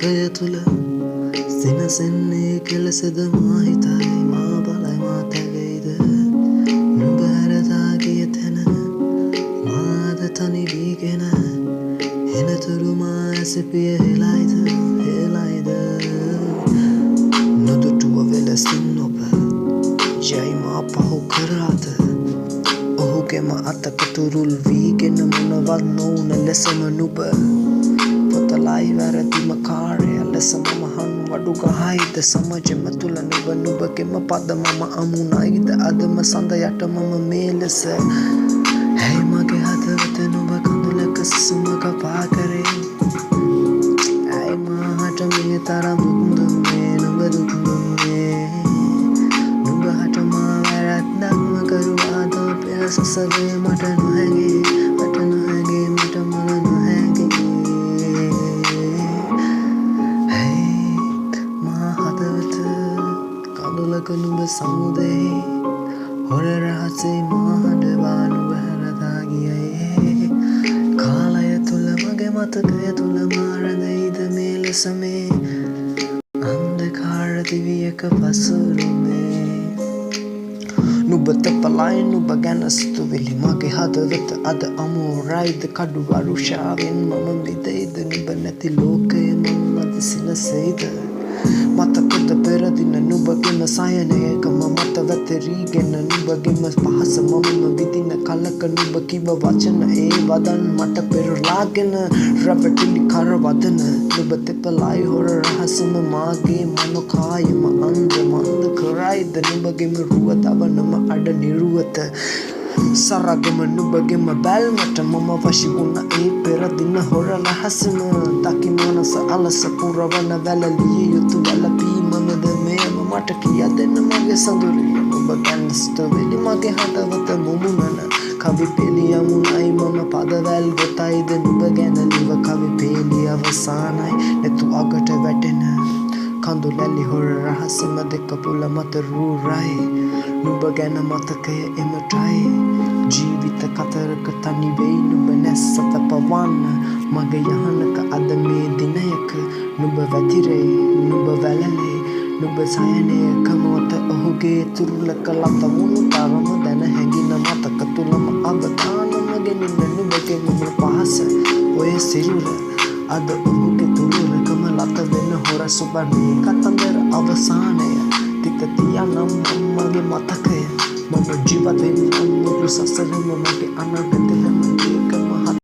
ලෝකය තුළ සිනසෙන්නේ කෙලෙසද මා හිතයි මා බලයි මා තැවෙයිද නුඹ හැරදා ගිය තැන මාද තනි වීගෙන එනතුරු මා ඇසපිය හෙලයිද නොදුටුව වෙලසින් ඔබ ජයි මා පහු කරාද ඔහුගෙම අතක තුරුල් වීගෙන මොනවත් නොවුන ලෙසම නුඹ පොතලයි වැරදිම කාර්ය ලෙස මමහන් වඩු ගහයිද සමජෙම තුළ නුඹගෙම පද මම අමුණයිද අදම සඳ යට මම මේ ලෙස හැයි මගේ හදවත නුඹ කඳුලක සුසුමක පා කරේ ඇයි මාහට මේ තරම් දුක්දුන්නේ නුඹ දුක්දුන්නේ නුඹ හට මා වැරැද්දක්ම කරුවාද පෙර සසරේ මට නොහැගේ මට මල නොහැගේ කඳුලක නුඹ සමුදේ හොර රහසේ මාහඬවා නුඹ හැරදා ගියේ කාලය තුළ මගේ මතකය තුළ මා රැඳෙයිද මේ ලෙස මේ අන්ධකාර දිවියක පසුරුමේ නුඹ තෙපලයි නුඹ ගැන සිතුවිලි මගේ හදවත අද අමෝරයිද කඩු වරුෂාවෙන් මම මිදෙයිද නුඹ නැති ලෝකය මම අද සිනසෙයිද මතකද පෙරදින නුඹගෙම සයනයකම මත වැතරීගෙන නුඹගෙම පහස මමම විදින කලක නුඹ කිව වචන ඒ වදන් මට පෙරලාගෙන රැවටිලි කරවදන නුඹ තෙපලයි හොර රහසම මාගේ මනෝකායම අන්ද මන්ද කරයිද නුඹගෙම රුව තවනම අඩ නිරුවත සරගම නුඹගෙම බැල්මට මම වශි වුණ ඒ පෙරදින හොර රහසම දකි මනස අලස පුරවන වැලලිය යුතු වැලපීමමද මෙයම මට කියා දෙන්න මගේ සඳුරිය නුඹ ගැන සිතුවිලි මගේ හදවත මුමුණන කවි පෙළි යමුණයි මම පදවැල් ගොතයිද නුඹ ගැන ලිව කවි පෙළි අවසානයි නැතු අගට වැටෙන කඳුලැලි හොර රහසම දෙක පුල මත රූරයි නුඹ ගැන මතකය එමටයි ජීවිත කතරක තනි වෙයි නුඹ නැස්සත පවන්න මගේ යහනක අද මේ දිනයක නුඹ වැතිරේ නුඹ වැළලේ නුඹ සයනය කමොත ඔහුගේ තුරුලක ලත වුණු තරම දැන හැඟින මතක තුළම අවධානම ගෙනින්න නුඹගෙම පහස ඔය සිරුර අද ඔහුගේ තුරුලකම ලත වෙන හොර සුබනේ කතන්දර අවසානය තිත තියනම් මගේ මතකය මම ජීවත් වෙන්න මුළු සසරම මගේ අනාගතෙම